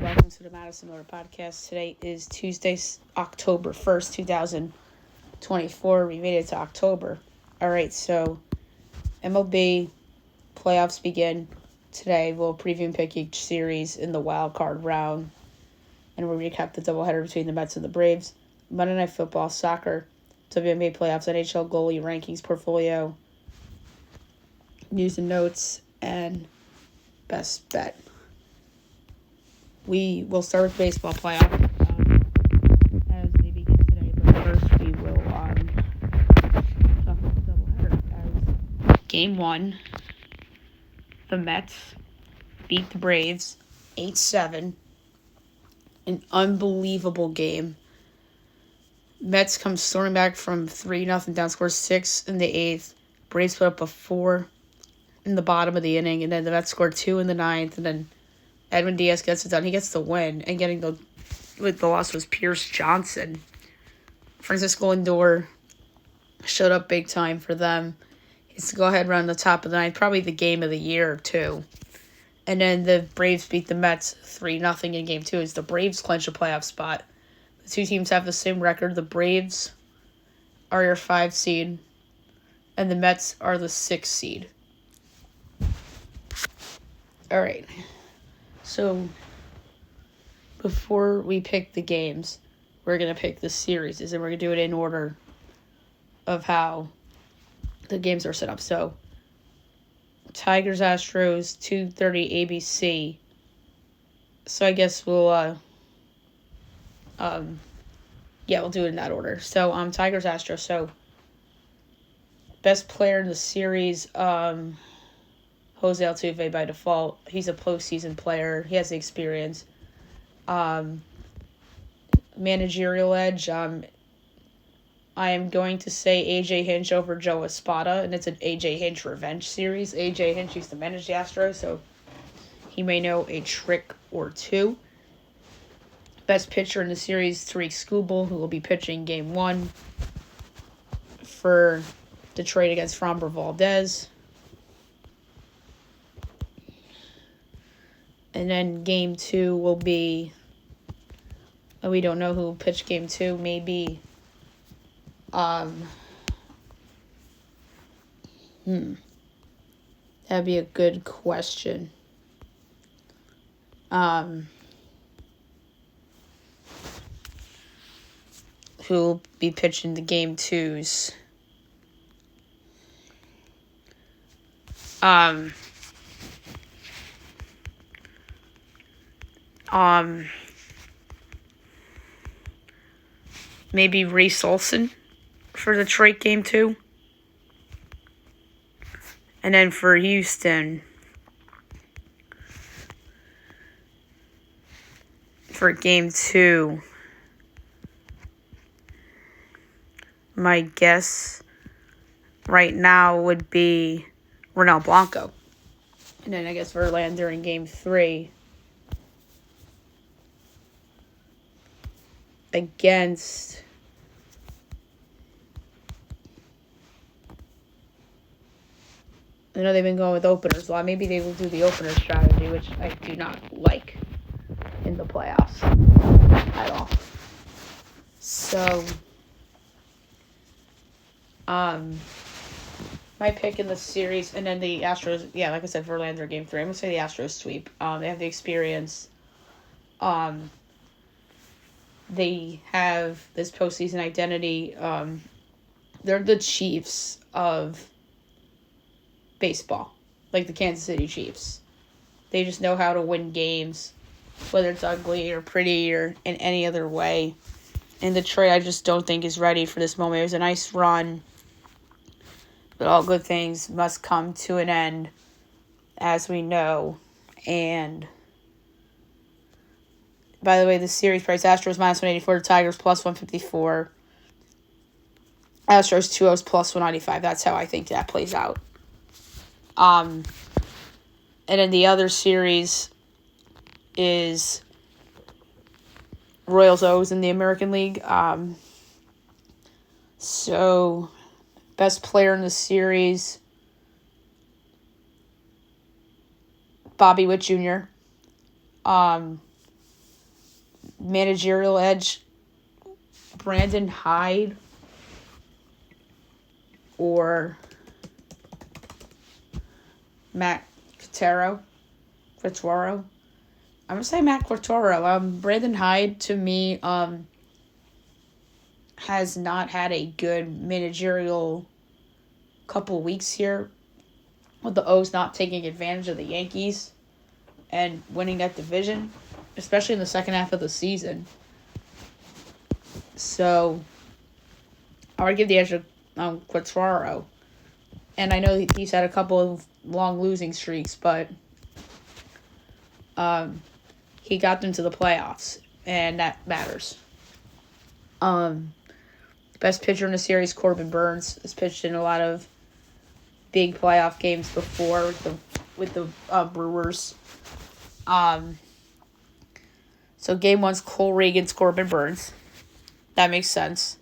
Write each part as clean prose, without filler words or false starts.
welcome to the Madison Motor Podcast. Today is Tuesday, October 1st, 2024. We made it to October. All right, so MLB playoffs begin today. We'll preview and pick each series in the wild card round, and we'll recap the doubleheader between the Mets and the Braves. Monday Night Football, soccer, WNBA playoffs, NHL goalie rankings, portfolio, news and notes, and best bet. We will start with baseball playoff as they begin today. But first, we will talk about the doubleheader. As Game 1, the Mets beat the Braves 8-7. An unbelievable game. Mets come storming back from 3-0 down, score 6 in the 8th. Braves put up a 4 in the bottom of the inning, and then the Mets scored 2 in the 9th, and then Edwin Diaz gets it done. He gets the win, and getting the loss was Pierce Johnson. Francisco Lindor showed up big time for them. It's to go ahead run the top of the 9th, probably the game of the year, too. And then the Braves beat the Mets 3-0 in Game 2 as the Braves clinch a playoff spot. The two teams have the same record. The Braves are your 5 seed, and the Mets are the 6 seed. All right. So, before we pick the games, we're going to pick the series, and we're going to do it in order of how the games are set up. So, Tigers-Astros, 2:30 ABC. So, I guess we'll do it in that order. So, Tigers-Astros. So, best player in the series, Jose Altuve by default. He's a postseason player. He has the experience. Managerial edge. I am going to say A.J. Hinch over Joe Espada, and it's an A.J. Hinch revenge series. A.J. Hinch used to manage the Astros, so he may know a trick or two. Best pitcher in the series, Tariq Skubal, who will be pitching Game 1 for Detroit against Framber Valdez. And then Game 2 will be, we don't know who will pitch Game 2. Maybe, that'd be a good question. Who will be pitching the Game 2s? Maybe Reese Olson for Detroit Game 2. And then for Houston, for Game 2, my guess right now would be Ronel Blanco. And then I guess Verlander in Game 3 against I know they've been going with openers a lot. Maybe they will do the opener strategy, which I do not like in the playoffs at all. So, my pick in the series, and then the Astros, like I said, Verlander Game 3. I'm going to say the Astros sweep. They have the experience. They have this postseason identity. They're the Chiefs of baseball, like the Kansas City Chiefs. They just know how to win games, whether it's ugly or pretty or in any other way. And Detroit, I just don't think is ready for this moment. It was a nice run, but all good things must come to an end, as we know. And by the way, the series price, Astros minus 184, Tigers plus 154. Astros 2-0 plus 195. That's how I think that plays out. And then the other series is Royals O's in the American League. So, best player in the series, Bobby Witt Jr. managerial edge, Brandon Hyde or Matt Quattaro. I'm gonna say Matt Quattaro. Brandon Hyde to me has not had a good managerial couple weeks here, with the O's not taking advantage of the Yankees and winning that division, especially in the second half of the season. So I would give the edge to Quatraro. And I know he's had a couple of long losing streaks, but he got them to the playoffs, and that matters. Best pitcher in the series, Corbin Burns, has pitched in a lot of big playoff games before with the Brewers. So game 1's Cole Reagan's Corbin Burns. That makes sense.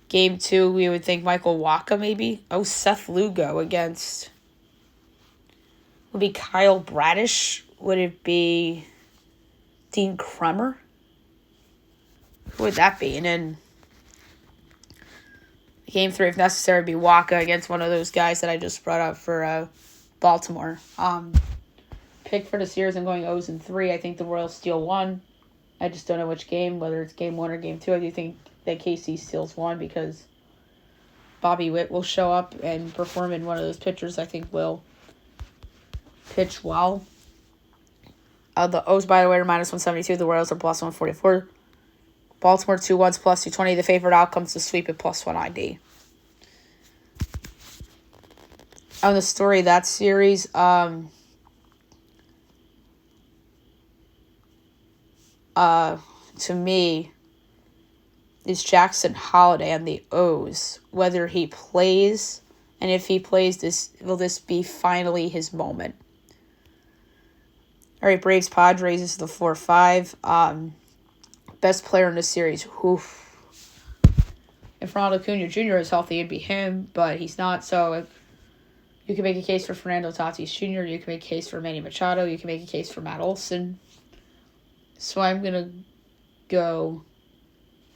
Game 2, we would think Michael Wacha maybe. Oh, Seth Lugo against... Would it be Kyle Bradish? Would it be Dean Kremer? Who would that be? And then game 3, if necessary, would be Wacha against one of those guys that I just brought up for Baltimore. Pick for the series, I'm going 0-3. I think the Royals steal 1. I just don't know which game, whether it's game 1 or game 2. I do think that KC steals 1 because Bobby Witt will show up and perform in one of those pitchers I think will pitch well. The O's, by the way, are -172. The Royals are +144. Baltimore 2-1s +220. The favorite outcomes to sweep at +190. On the story of that series, to me, is Jackson Holiday and the O's. Whether he plays, and if he plays, will this be finally his moment? All right, Braves Padres is the 4-5. Best player in the series. Oof. If Ronald Acuna Jr. is healthy, it'd be him, but he's not. So you can make a case for Fernando Tatis Jr. You can make a case for Manny Machado. You can make a case for Matt Olson. So I'm going to go...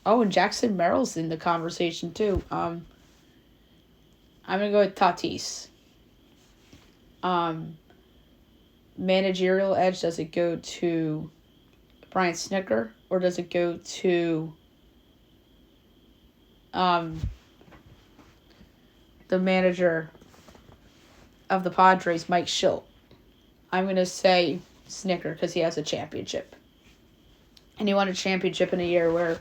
Oh, and Jackson Merrill's in the conversation, too. I'm going to go with Tatis. Managerial edge, does it go to Brian Snitker, or does it go to the manager of the Padres, Mike Schilt? I'm going to say Snitker because he has a championship. And he won a championship in a year where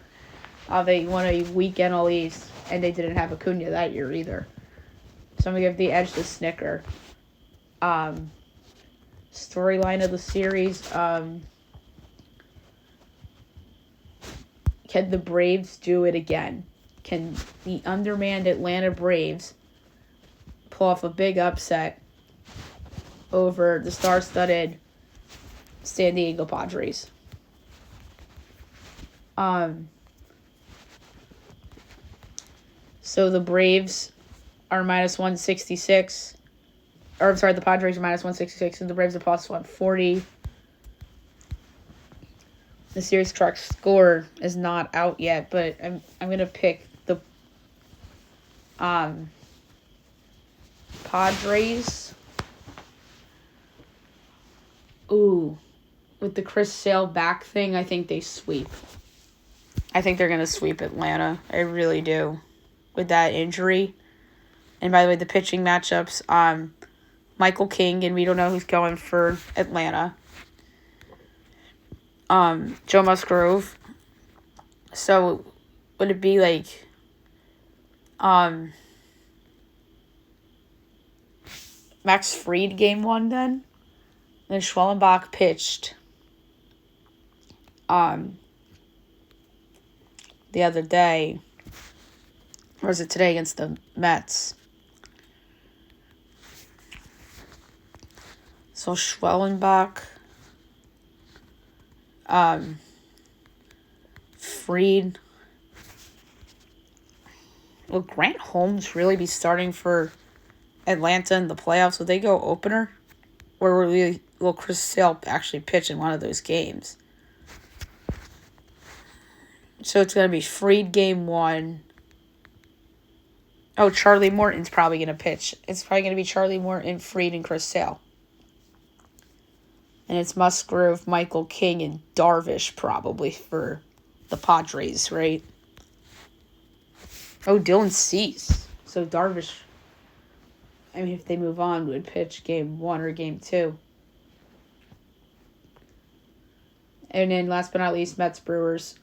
they won a weak NL East, and they didn't have Acuna that year either. So I'm going to give the edge to Snitker. Storyline of the series. Can the Braves do it again? Can the undermanned Atlanta Braves pull off a big upset over the star-studded San Diego Padres? So the Braves are -166. Or, I'm sorry, the Padres are -166, and the Braves are +140. The series track score is not out yet, but I'm gonna pick the Padres. Ooh, with the Chris Sale back thing, I think they sweep. I think they're gonna sweep Atlanta. I really do. With that injury. And by the way, the pitching matchups, Michael King, and we don't know who's going for Atlanta. Joe Musgrove. So would it be like Max Fried game 1 then? Then Schwellenbach pitched the other day. Or was it today against the Mets? So Schwellenbach, Fried. Will Grant Holmes really be starting for Atlanta in the playoffs? Will they go opener? Or will Chris Sale actually pitch in one of those games? So it's going to be Fried game 1. Oh, Charlie Morton's probably going to pitch. It's probably going to be Charlie Morton, Fried, and Chris Sale. And it's Musgrove, Michael King, and Darvish probably for the Padres, right? Oh, Dylan Cease. So Darvish, I mean, if they move on, would pitch game 1 or game 2. And then last but not least, Mets Brewers.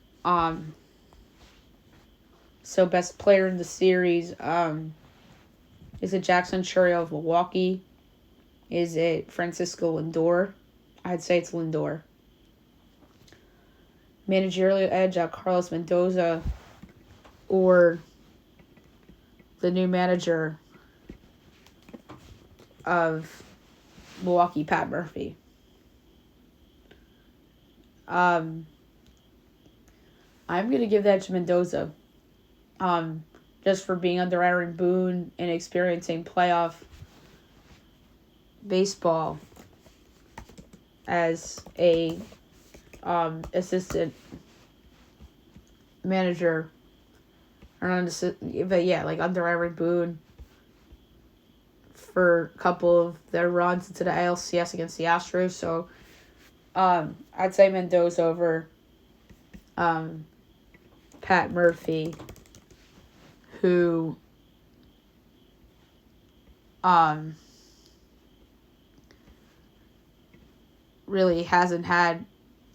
So best player in the series, is it Jackson Chourio of Milwaukee? Is it Francisco Lindor? I'd say it's Lindor. Managerial edge at Carlos Mendoza or the new manager of Milwaukee, Pat Murphy. I'm going to give that to Mendoza. Just for being under Aaron Boone and experiencing playoff baseball as a assistant manager, or not assistant, but yeah, like under Aaron Boone for a couple of their runs into the ALCS against the Astros. So, I'd say Mendoza over Pat Murphy, who really hasn't had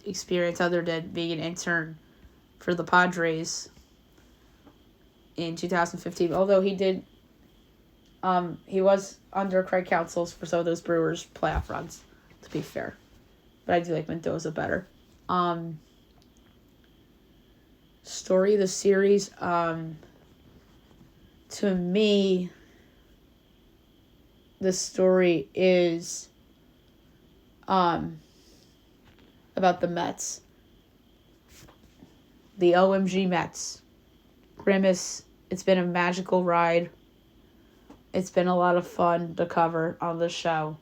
experience other than being an intern for the Padres in 2015. Although he did, he was under Craig Counsell's for some of those Brewers playoff runs, to be fair. But I do like Mendoza better. Story of the series, to me, the story is about the Mets. The OMG Mets. Grimace, it's been a magical ride. It's been a lot of fun to cover on the show.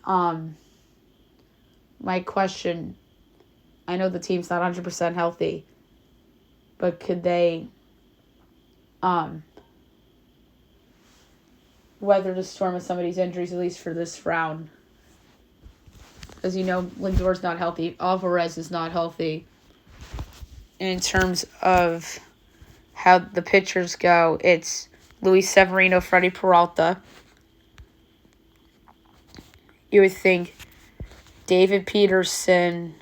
My question, I know the team's not 100% healthy, but could they weather the storm of some of these injuries, at least for this round? Because, Lindor's not healthy. Alvarez is not healthy. And in terms of how the pitchers go, it's Luis Severino, Freddie Peralta. You would think David Peterson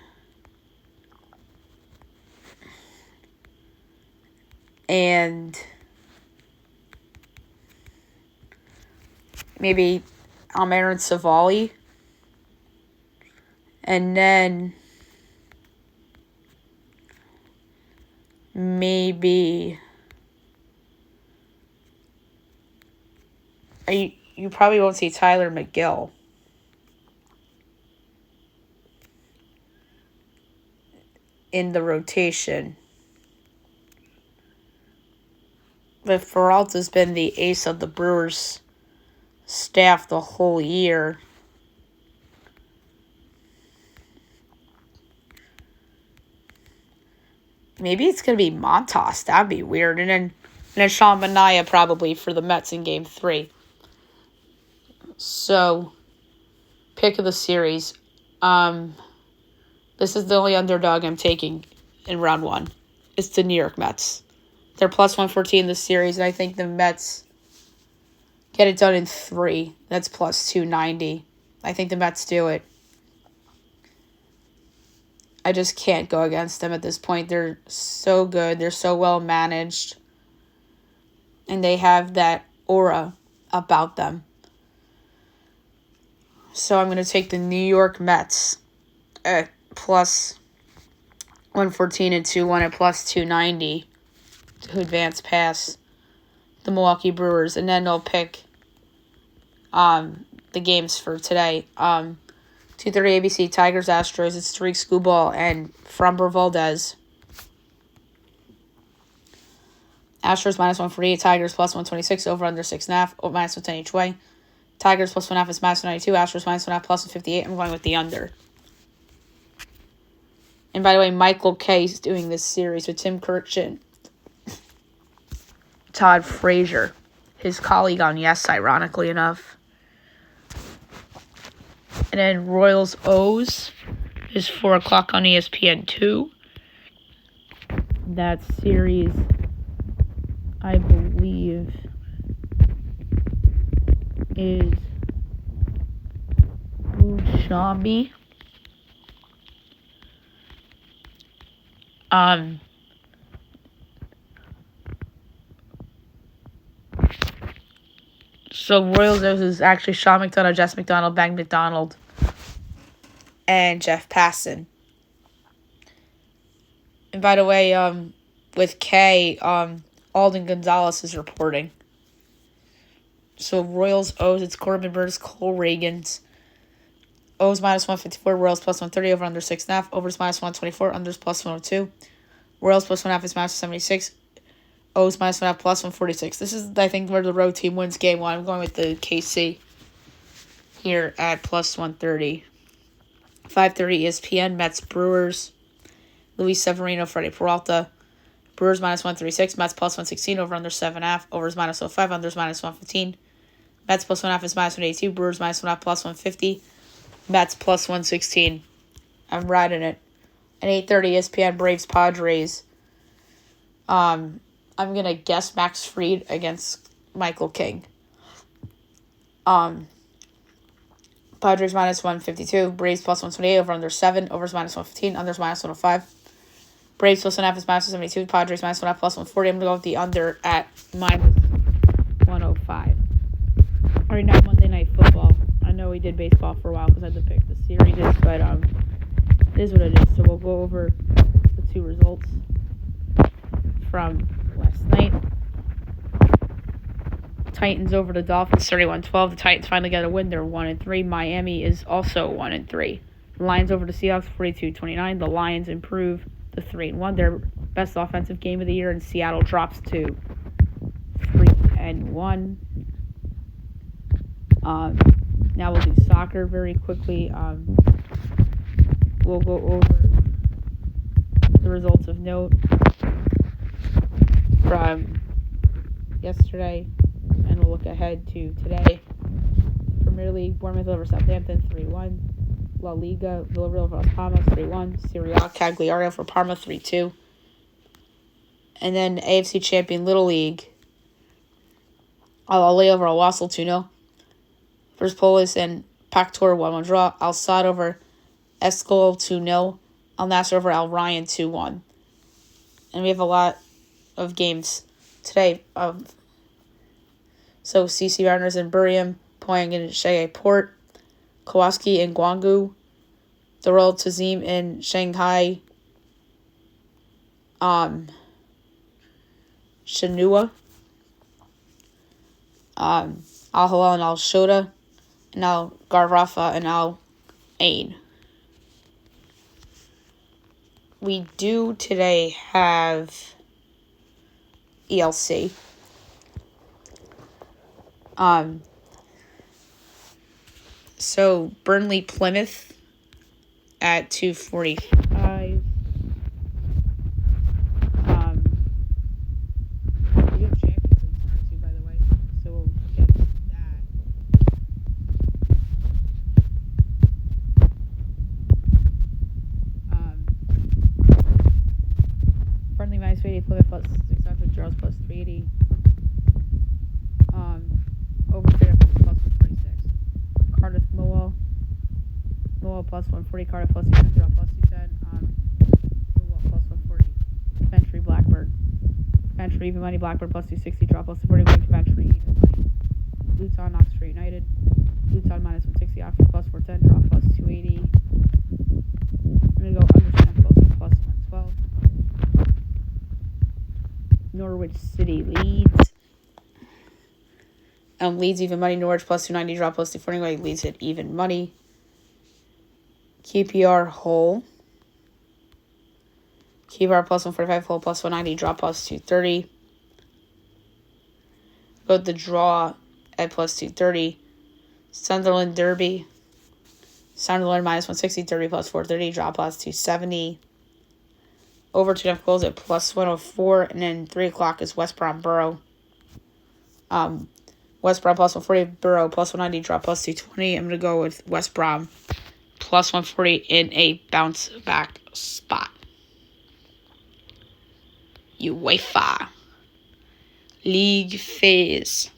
and maybe Aaron Savali. And then maybe you probably won't see Tyler McGill. In the rotation. But Peralta's been the ace of the Brewers staff the whole year. Maybe it's going to be Montas. That'd be weird. And then Sean Manaea probably for the Mets in Game 3. So, pick of the series. This is the only underdog I'm taking in round 1. It's the New York Mets. They're plus 114 in the series, and I think the Mets get it done in 3. That's plus 290. I think the Mets do it. I just can't go against them at this point. They're so good. They're so well managed. And they have that aura about them. So I'm going to take the New York Mets at plus 114 and 2-1 at plus 290 to advance past the Milwaukee Brewers. And then they'll pick the games for today. 2:30 ABC, Tigers, Astros. It's Tariq Skubal and Framber Valdez. Astros minus 148, Tigers plus 126, over under 6.5, or minus 110 each way. Tigers plus 1.5 is minus 192, Astros minus 1.5 plus 158. I'm going with the under. And by the way, Michael K is doing this series with Tim Kirchin, Todd Frazier, his colleague on Yes, ironically enough. And then Royals O's is 4 o'clock on ESPN2. That series, I believe, is Shambi. So Royals is actually Sean McDonough, Jess McDonald, Bang McDonald, and Jeff Passan. And by the way, with K, Alden Gonzalez is reporting. So Royals O's, it's Corbin Burns, Cole Reagans. O's minus 154, Royals plus 130, over under 6.5. Overs minus 124, unders plus 102. Royals plus 1.5 is minus 76. O's minus 1.5 plus 146. This is, I think, where the road team wins game one. I'm going with the KC here at plus 130. 5:30 ESPN, Mets Brewers. Luis Severino, Freddie Peralta. Brewers minus 136, Mets plus 116, over under 7.5. Overs minus 105, unders minus 115. Mets plus 1.5 is minus 182. Brewers minus 1.5 plus 150. Mets plus 116. I'm riding it. At 8:30 ESPN, Braves Padres. I'm going to guess Max Fried against Michael King. Padres minus 152. Braves plus 128. Over under 7. Overs minus 115. Unders minus 105. Braves plus 1.5 is minus 172. Padres minus 1.5 plus 140. I'm going to go with the under at minus 105. All right, now Monday Night Football. I know we did baseball for a while because I had to pick the series, but it is what it is. So we'll go over the two results from last night. Titans over the Dolphins, 31-12. The Titans finally got a win. They're 1-3. Miami is also 1-3. Lions over the Seahawks, 42-29. The Lions improve to 3-1. Their best offensive game of the year, and Seattle drops to 3-1. Now we'll do soccer very quickly. We'll go over the results of note from yesterday, and we'll look ahead to today. Premier League, Bournemouth over Southampton, 3-1. La Liga, Villarreal over Las Palmas, 3-1. Serie A, Cagliari for Parma, 3-2. And then AFC champion Little League, Al-Ali over Al-Wasl, 2-0. First Polis and Paktor 1-1 draw. Al Sadd over Escol 2-0. Al Nasser over Al Ryan 2-1. And we have a lot of games today. So CC Mariners and Buriram, Poyang and Shea Port, Kawasaki and Guangzhou, Darul Tazim in Shanghai, Shenhua, Al Hilal and Al Shoda, and Al Garrafa and Al Ain. We do today have ELC. So Burnley Plymouth at 2:45. We have Champions League tomorrow too, by the way. So we'll get that. Burnley minus 380, Plymouth plus 600, Charles plus 380. Over 3 plus 146. Cardiff Millwall plus 140, Cardiff plus 200, draw plus 210. Millwall plus 140. Coventry Blackburn. Coventry even money, Blackburn plus 260, draw plus 241. Coventry even money. Luton Oxford United. Luton minus 160, Oxford plus 410, draw plus 280. I'm gonna go under 10 plus 112. Norwich City Leeds. Leeds even money, Norwich plus 290, draw plus 240. Leeds hit even money. QPR Hull. QPR plus 145, Hull plus 190, draw plus 230. Go to the draw at plus 230. Sunderland Derby. Sunderland minus 160, Derby plus 430, draw plus 270. over 2.5 goals at plus 104. And then 3 o'clock is West Brom Borough. West Brom plus 140, Borough plus 190, draw plus 220. I'm going to go with West Brom plus 140 in a bounce back spot. UEFA League phase.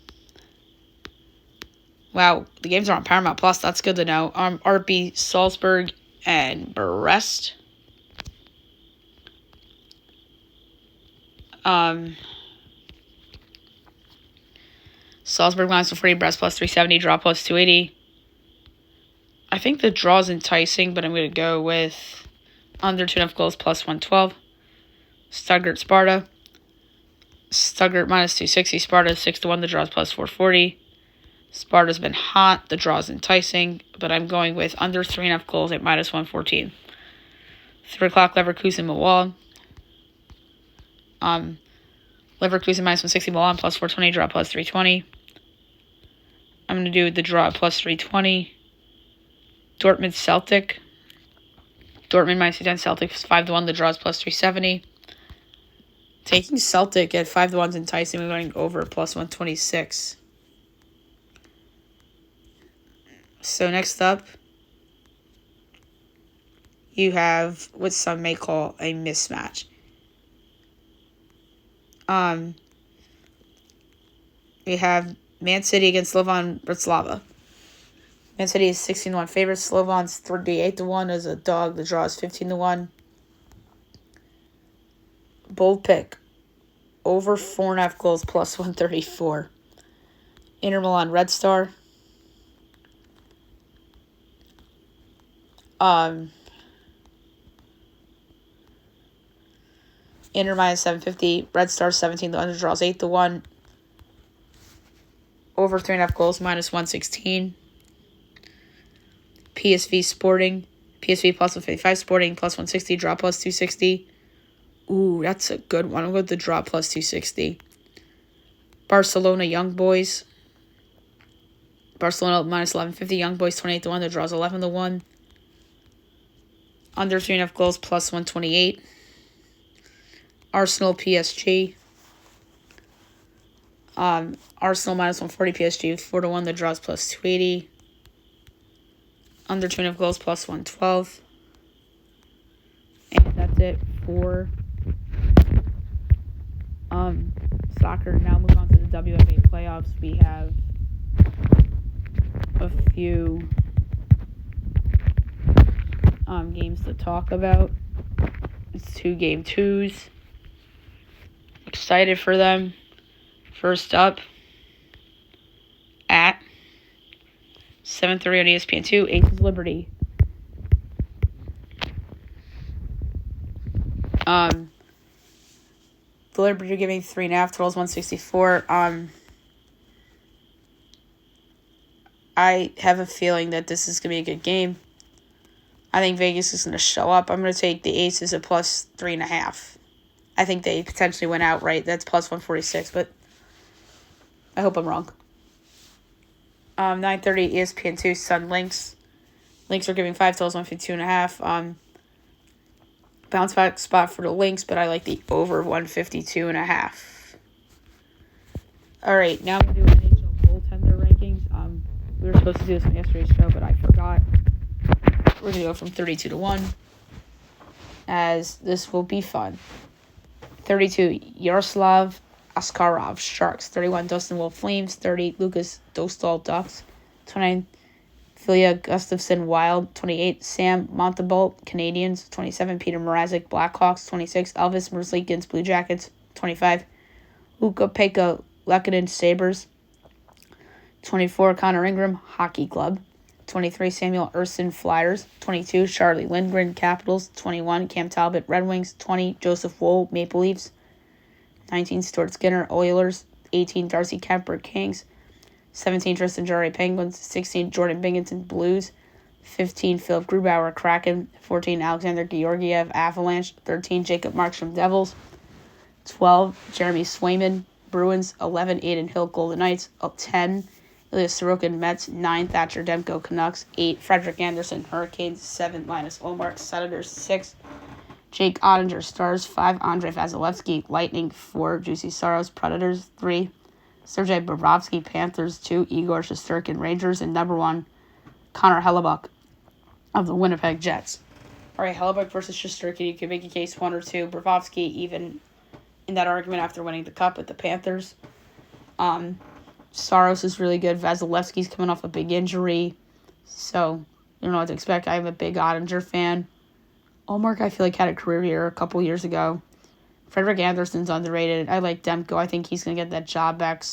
Wow, the games are on Paramount Plus. That's good to know. RB Salzburg and Brest. Salzburg minus 140, Brest plus 370, draw plus 280. I think the draw is enticing, but I'm going to go with under 2.5 goals plus 112. Stuttgart Sparta. Stuttgart minus 260, Sparta 6-1, the draw is plus 440. Sparta's been hot. The draw is enticing, but I'm going with under 3.5 goals at minus 114. 3 o'clock, Leverkusen Millwall. Leverkusen minus 160, Milan plus 420, draw plus 320. I'm going to do the draw at plus 320. Dortmund Celtic. Dortmund minus 210, Celtic 5-1, the draw is plus 370. Taking Celtic at 5-1 is enticing. We're going over plus 126. So next up, you have what some may call a mismatch. We have Man City against Slovan Bratislava. Man City is 16-1 favorite. Slovan's 38-1 as a dog. The draw is 15-1. Bold pick. Over 4.5 goals plus 134. Inter Milan Red Star. Inter minus 750. Red Star 17. The underdraw is 8-1. Over 3.5 goals minus 116. PSV Sporting. PSV plus 155. Sporting plus 160. Draw plus 260. Ooh, that's a good one. I'll go with the draw plus 260. Barcelona Young Boys. Barcelona minus 1150. Young Boys 28-1. The draw is 11-1. Under 3.5 goals plus 128. Arsenal PSG. Arsenal minus 140, PSG 4-1. The draws plus 280. Under 2.5 goals plus 112. And that's it for soccer. Now move on to the WNBA playoffs. We have a few games to talk about. It's 2 game 2s. Excited for them. First up, at 7:30 on ESPN2, Aces Liberty. The Liberty are giving 3.5, totals 164. I have a feeling that this is going to be a good game. I think Vegas is going to show up. I'm going to take the Aces at plus 3.5. I think they potentially went outright. That's plus 146, but I hope I'm wrong. 9:30 ESPN2, Sun Lynx. Lynx are giving 5, totals 152.5. Bounce back spot for the Lynx, but I like the over 152.5. All right, now we're doing NHL goaltender rankings. We were supposed to do this on yesterday's show, but I forgot. We're going to go from 32 to 1, as this will be fun. 32, Yaroslav Askarov, Sharks. 31, Dustin Wolf, Flames. 30, Lucas Dostal, Ducks. 29, Filia Gustafson, Wild. 28, Sam Montebault, Canadians. 27, Peter Mrazek, Blackhawks. 26, Elvis Merzlikins, Blue Jackets. 25, Ukko-Pekka Lehkonen, Sabres. 24, Connor Ingram, Hockey Club. 23, Samuel Ersson, Flyers. 22, Charlie Lindgren, Capitals. 21, Cam Talbot, Red Wings. 20, Joseph Woll, Maple Leafs. 19, Stuart Skinner, Oilers. 18, Darcy Kemper, Kings. 17, Tristan Jarry, Penguins. 16, Jordan Binghamton, Blues. 15, Philip Grubauer, Kraken. 14, Alexander Georgiev, Avalanche. 13, Jacob Markstrom, Devils. 12, Jeremy Swayman, Bruins. 11, Aiden Hill, Golden Knights. 10, Ilya Sorokin, Mets. 9, Thatcher Demko, Canucks. 8, Frederick Anderson, Hurricanes. 7, Linus Ullmark, Senators. 6, Jake Ottinger, Stars 5, Andrei Vasilevsky, Lightning 4, Juicy Saros, Predators 3, Sergei Bobrovsky, Panthers 2, Igor Shesterkin, Rangers, and number 1, Connor Hellebuck of the Winnipeg Jets. All right, Hellebuck versus Shesterkin, you can make a case 1 or 2. Bobrovsky even in that argument after winning the Cup with the Panthers. Saros is really good. Vasilevsky's coming off a big injury, so you don't know what to expect. I'm a big Ottinger fan. Ullmark, I feel like, had a career year a couple years ago. Frederik Andersen's underrated. I like Demko. I think he's going to get that job back.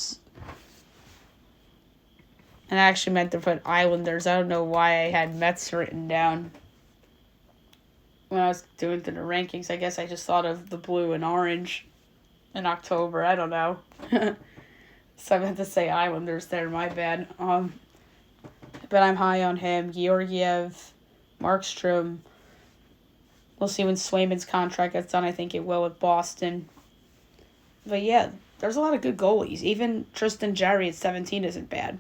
And I actually meant to put Islanders. I don't know why I had Mets written down when I was doing the rankings. I guess I just thought of the blue and orange in October. I don't know. So I meant to say Islanders there. My bad. But I'm high on him. Georgiev, Markstrom. We'll see when Swayman's contract gets done. I think it will with Boston. But yeah, there's a lot of good goalies. Even Tristan Jarry at 17 isn't bad.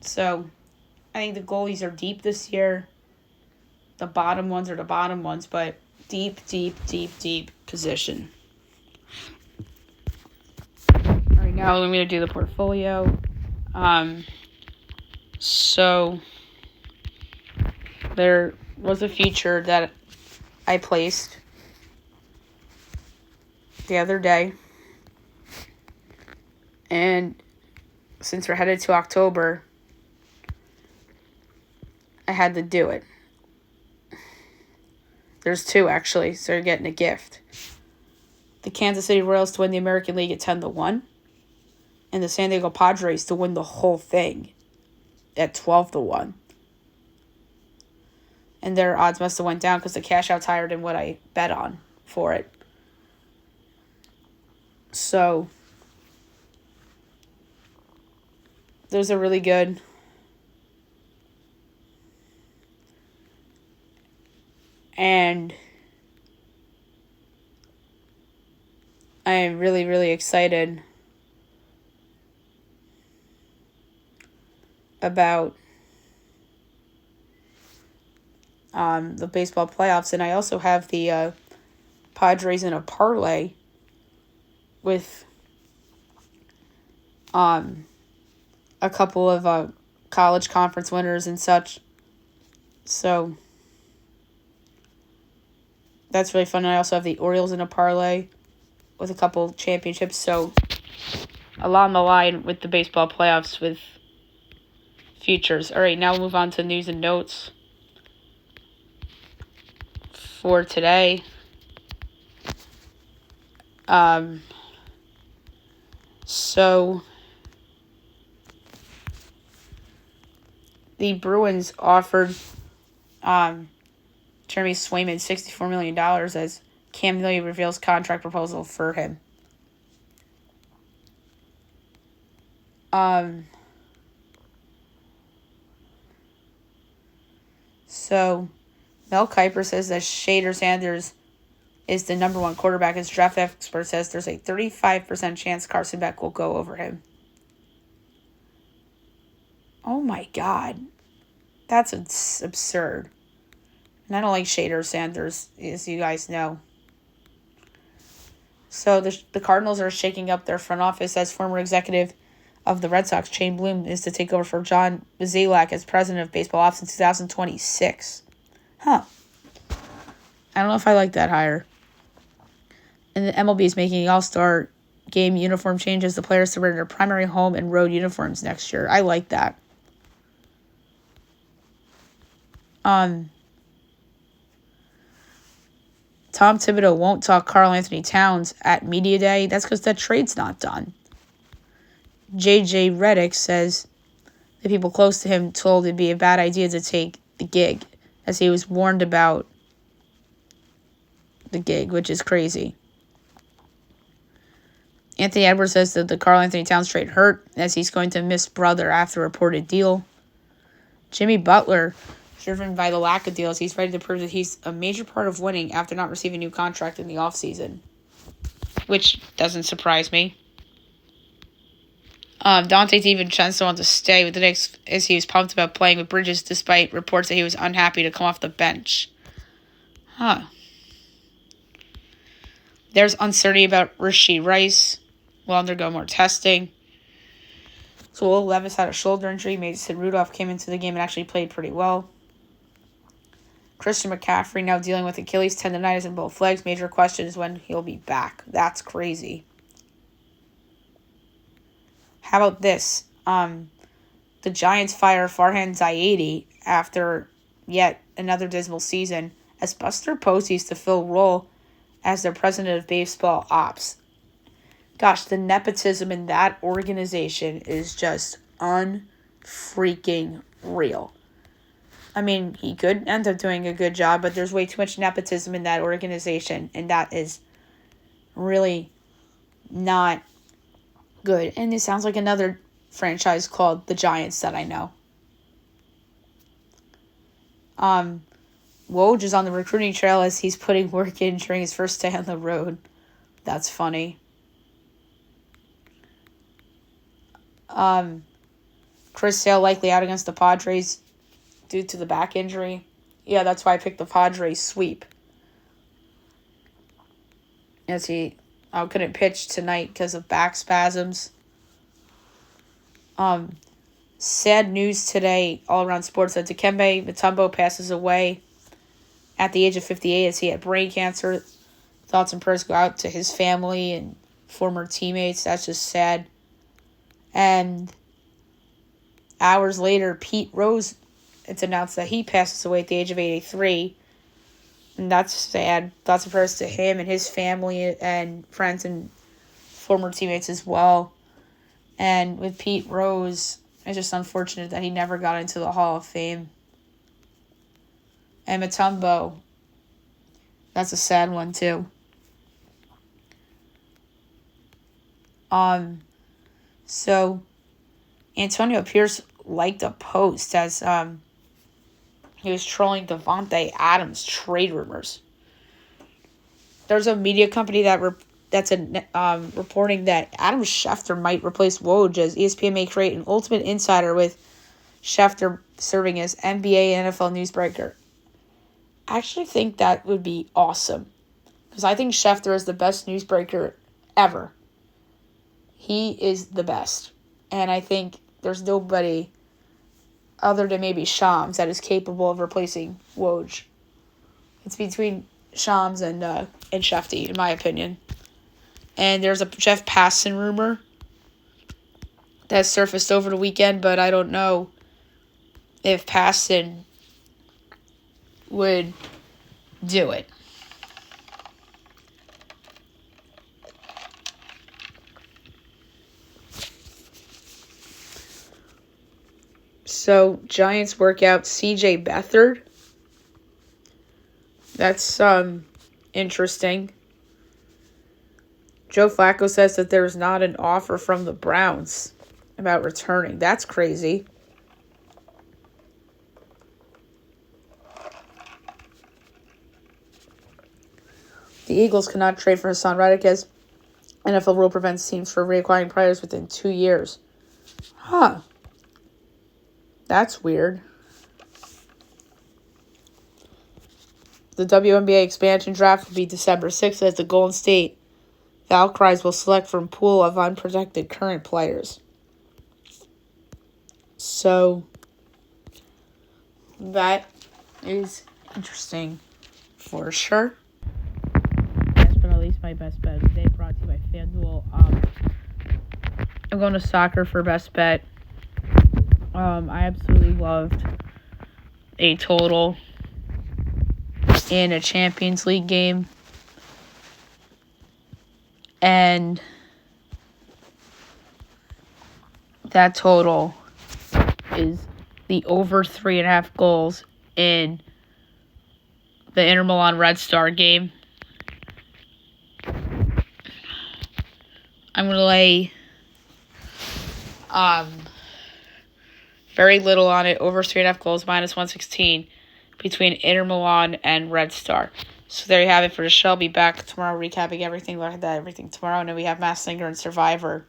So I think the goalies are deep this year. The bottom ones are the bottom ones, but deep position. All right, now I'm going to do the portfolio. So there was a feature that I placed the other day, and since we're headed to October, I had to do it. There's 2 actually, so you're getting a gift. The Kansas City Royals to win the American League at 10-1, and the San Diego Padres to win the whole thing at 12-1. And their odds must have went down because the cash out's higher than what I bet on for it. So those are really good. And I am really excited about the baseball playoffs. And I also have the Padres in a parlay with a couple of college conference winners and such. So that's really fun. And I also have the Orioles in a parlay with a couple championships. So along the line with the baseball playoffs with futures. All right, now we'll move on to news and notes for today. So the Bruins offered Jeremy Swayman $64 million as Cam Neely reveals contract proposal for him. So Mel Kiper says that Shader Sanders is the number 1 quarterback. His draft expert says there's a 35% chance Carson Beck will go over him. Oh my God. That's absurd. And I don't like Shader Sanders, as you guys know. So the Cardinals are shaking up their front office as former executive of the Red Sox, Shane Bloom, is to take over for John Mozeliak as president of baseball ops in 2026. Huh. I don't know if I like that hire. And the MLB is making all-star game uniform changes. The players to wear their primary home and road uniforms next year. I like that. Tom Thibodeau won't talk Karl Anthony Towns at Media Day. That's because that trade's not done. J.J. Redick says the people close to him told it'd be a bad idea to take the gig, as he was warned about the gig, which is crazy. Anthony Edwards says that the Karl Anthony Towns trade hurt, as he's going to miss brother after a reported deal. Jimmy Butler, driven by the lack of deals, he's ready to prove that he's a major part of winning after not receiving a new contract in the offseason, which doesn't surprise me. Dante DiVincenzo wants to stay with the Knicks as he was pumped about playing with Bridges despite reports that he was unhappy to come off the bench. Huh. There's uncertainty about Rashee Rice. Will undergo more testing. So Will Levis had a shoulder injury. Mason Rudolph came into the game and actually played pretty well. Christian McCaffrey now dealing with Achilles tendonitis in both legs. Major question is when he'll be back. That's crazy. How about this? The Giants fire Farhan Zaidi after yet another dismal season as Buster Posey's to fill a role as their president of baseball ops. Gosh, the nepotism in that organization is just unfreaking real. I mean, he could end up doing a good job, but there's way too much nepotism in that organization, and that is really not good. And it sounds like another franchise called the Giants that I know. Woj is on the recruiting trail as he's putting work in during his first day on the road. That's funny. Chris Sale likely out against the Padres due to the back injury. Yeah, that's why I picked the Padres sweep. As he couldn't pitch tonight because of back spasms. Sad news today all around sports that Dikembe Mutombo passes away at the age of 58 as he had brain cancer. Thoughts and prayers go out to his family and former teammates. That's just sad. And hours later, Pete Rose, it's announced that he passes away at the age of 83. And that's sad. Thoughts and prayers to him and his family and friends and former teammates as well. And with Pete Rose, it's just unfortunate that he never got into the Hall of Fame. And Mutombo, that's a sad one too. So Antonio Pierce liked a post as he was trolling Devontae Adams trade rumors. There's a media company that's reporting that Adam Schefter might replace Woj as ESPN may create an ultimate insider with Schefter serving as NBA and NFL newsbreaker. I actually think that would be awesome because I think Schefter is the best newsbreaker ever. He is the best. And I think there's nobody other than maybe Shams that is capable of replacing Woj. It's between Shams and Shefty, in my opinion. And there's a Jeff Passan rumor that surfaced over the weekend, but I don't know if Passan would do it. So, Giants workout CJ Beathard. That's interesting. Joe Flacco says that there's not an offer from the Browns about returning. That's crazy. The Eagles cannot trade for Hassan Reddick as NFL rule prevents teams from reacquiring players within 2 years. Huh. That's weird. The WNBA expansion draft will be December 6th as the Golden State Valkyries will select from a pool of unprotected current players. So, that is interesting for sure. Last but not least, my best bet of the day brought to you by FanDuel. I'm going to soccer for best bet. I absolutely loved a total in a Champions League game. And that total is the over 3.5 goals in the Inter Milan Red Star game. I'm going to lay very little on it, over 3.5 goals, minus 116 between Inter Milan and Red Star. So there you have it for the show. I'll be back tomorrow recapping everything, look at that, everything tomorrow. And then we have Masked Singer and Survivor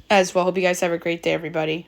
as well. Hope you guys have a great day, everybody.